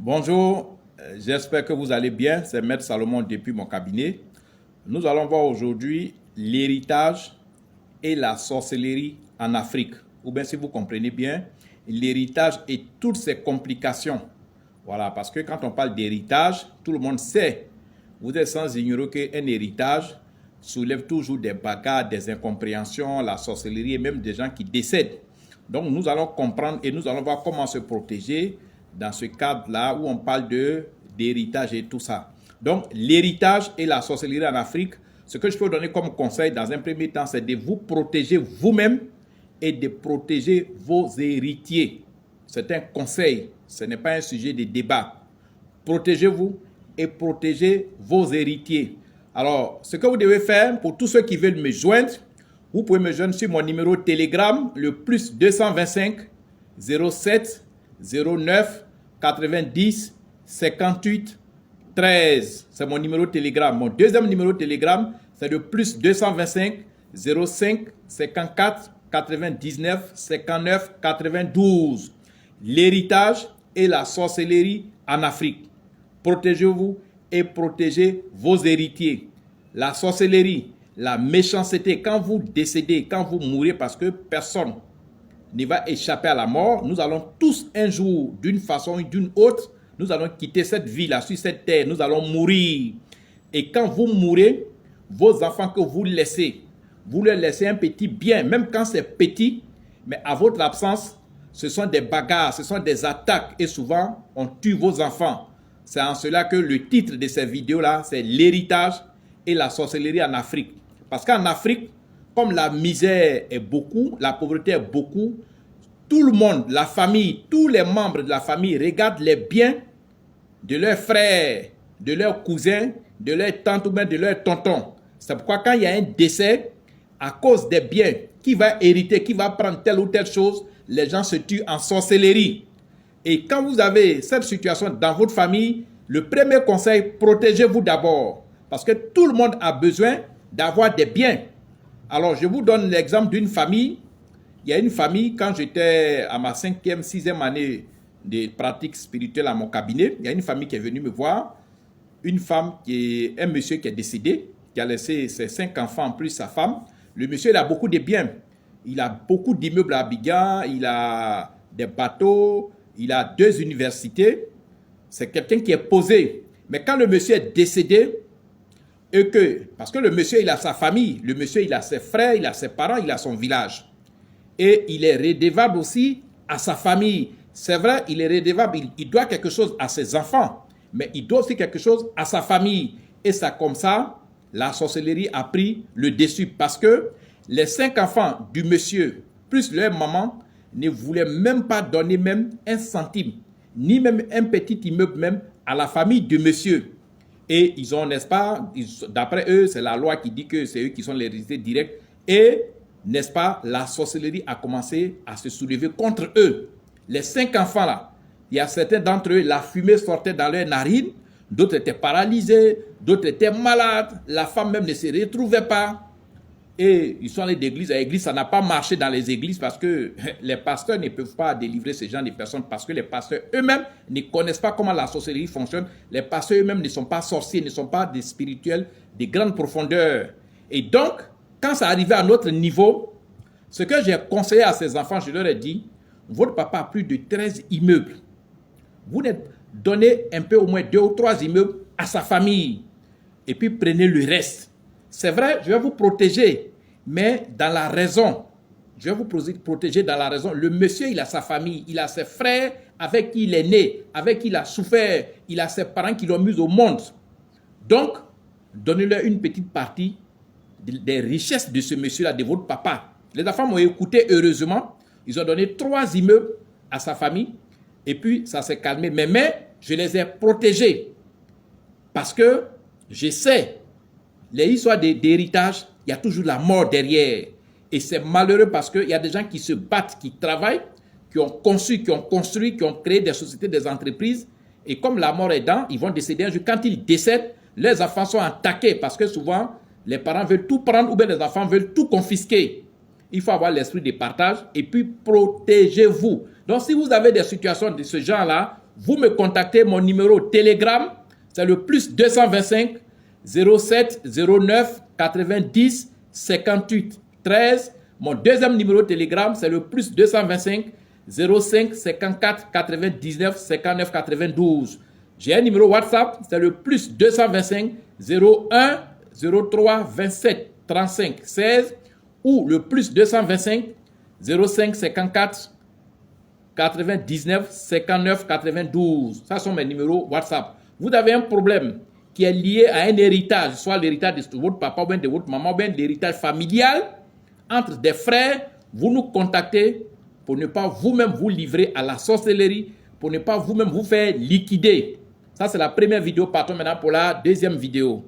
Bonjour, j'espère que vous allez bien. C'est Maître Salomon depuis mon cabinet. Nous allons voir aujourd'hui l'héritage et la sorcellerie en Afrique. Ou bien si vous comprenez bien, l'héritage et toutes ses complications. Voilà, parce que quand on parle d'héritage, tout le monde sait. Vous êtes sans ignorer qu'un héritage soulève toujours des bagarres, des incompréhensions, la sorcellerie et même des gens qui décèdent. Donc nous allons comprendre et nous allons voir comment se protéger dans ce cadre-là où on parle d'héritage et tout ça. Donc l'héritage et la sorcellerie en Afrique, ce que je peux donner comme conseil dans un premier temps, c'est de vous protéger vous-même et de protéger vos héritiers. C'est un conseil, ce n'est pas un sujet de débat. Protégez-vous et protégez vos héritiers. Alors, ce que vous devez faire, pour tous ceux qui veulent me joindre, vous pouvez me joindre sur mon numéro Telegram, le plus 225 07 09 90 58 13. C'est mon numéro Telegram. Mon deuxième numéro Telegram, c'est le plus 225 05 54 99 59 92. L'héritage et la sorcellerie en Afrique. Protégez-vous et protégez vos héritiers. La sorcellerie, la méchanceté, quand vous décédez, quand vous mourrez, parce que personne ne va échapper à la mort, nous allons tous un jour, d'une façon ou d'une autre, nous allons quitter cette vie-là, sur cette terre, nous allons mourir. Et quand vous mourrez, vos enfants que vous laissez, vous leur laissez un petit bien, même quand c'est petit, mais à votre absence, ce sont des bagarres, ce sont des attaques, et souvent, on tue vos enfants. C'est en cela que le titre de ces vidéos-là, c'est l'héritage et la sorcellerie en Afrique. Parce qu'en Afrique, comme la misère est beaucoup, la pauvreté est beaucoup, tout le monde, la famille, tous les membres de la famille regardent les biens de leurs frères, de leurs cousins, de leurs tantes ou bien de leurs tontons. C'est pourquoi quand il y a un décès, à cause des biens, qui va hériter, qui va prendre telle ou telle chose, les gens se tuent en sorcellerie. Et quand vous avez cette situation dans votre famille, le premier conseil, protégez-vous d'abord. Parce que tout le monde a besoin d'avoir des biens. Alors, je vous donne l'exemple d'une famille. Il y a une famille, quand j'étais à ma 5e, 6e année de pratique spirituelle à mon cabinet, il y a une famille qui est venue me voir. Une femme, un monsieur qui est décédé, qui a laissé ses 5 enfants, en plus sa femme. Le monsieur, il a beaucoup de biens. Il a beaucoup d'immeubles à Abidjan, il a des bateaux, il a 2 universités. C'est quelqu'un qui est posé. Mais quand le monsieur est décédé, parce que le monsieur, il a sa famille, le monsieur, il a ses frères, il a ses parents, il a son village. Et il est redevable aussi à sa famille. C'est vrai, il est redevable, il doit quelque chose à ses enfants, mais il doit aussi quelque chose à sa famille. Et ça, comme ça, la sorcellerie a pris le dessus parce que les 5 enfants du monsieur, plus leur maman, ne voulaient même pas donner même un centime, ni même un petit immeuble même à la famille du monsieur. Et ils ont, n'est-ce pas, d'après eux, c'est la loi qui dit que c'est eux qui sont les héritiers directs. Et, n'est-ce pas, la sorcellerie a commencé à se soulever contre eux. Les 5 enfants là, il y a certains d'entre eux, la fumée sortait dans leurs narines, d'autres étaient paralysés, d'autres étaient malades, la femme même ne se retrouvait pas. Et ils sont allés d'église à église, ça n'a pas marché dans les églises parce que les pasteurs ne peuvent pas délivrer ce genre de personnes parce que les pasteurs eux-mêmes ne connaissent pas comment la sorcellerie fonctionne. Les pasteurs eux-mêmes ne sont pas sorciers, ne sont pas des spirituels de grande profondeur. Et donc, quand ça arrivait à notre niveau, ce que j'ai conseillé à ces enfants, je leur ai dit, votre papa a plus de 13 immeubles. Vous donnez un peu au moins 2 ou 3 immeubles à sa famille et puis prenez le reste. C'est vrai, je vais vous protéger, mais dans la raison. Je vais vous protéger dans la raison. Le monsieur, il a sa famille, il a ses frères avec qui il est né, avec qui il a souffert, il a ses parents qui l'ont mis au monde. Donc, donnez-leur une petite partie des richesses de ce monsieur-là, de votre papa. Les enfants m'ont écouté heureusement. Ils ont donné 3 immeubles à sa famille et puis ça s'est calmé. Mais je les ai protégés parce que je sais les histoires d'héritage, il y a toujours la mort derrière. Et c'est malheureux parce qu'il y a des gens qui se battent, qui travaillent, qui ont conçu, qui ont construit, qui ont créé des sociétés, des entreprises. Et comme la mort est dans, ils vont décéder un jour. Quand ils décèdent, les enfants sont attaqués parce que souvent, les parents veulent tout prendre ou bien les enfants veulent tout confisquer. Il faut avoir l'esprit de partage et puis protégez-vous. Donc, si vous avez des situations de ce genre-là, vous me contactez. Mon numéro Telegram, c'est le plus 225 07 09 90 58 13. Mon deuxième numéro Telegram, c'est le plus 225 05 54 99 59 92. J'ai un numéro WhatsApp, c'est le plus 225 01 03 27 35 16 ou le plus 225 05 54 99 59 92. Ça sont mes numéros WhatsApp. Vous avez un problème qui est lié à un héritage, soit l'héritage de votre papa ou bien de votre maman, ou bien l'héritage familial entre des frères, vous nous contactez pour ne pas vous-même vous livrer à la sorcellerie, pour ne pas vous-même vous faire liquider. Ça, c'est la première vidéo. Partons maintenant pour la deuxième vidéo.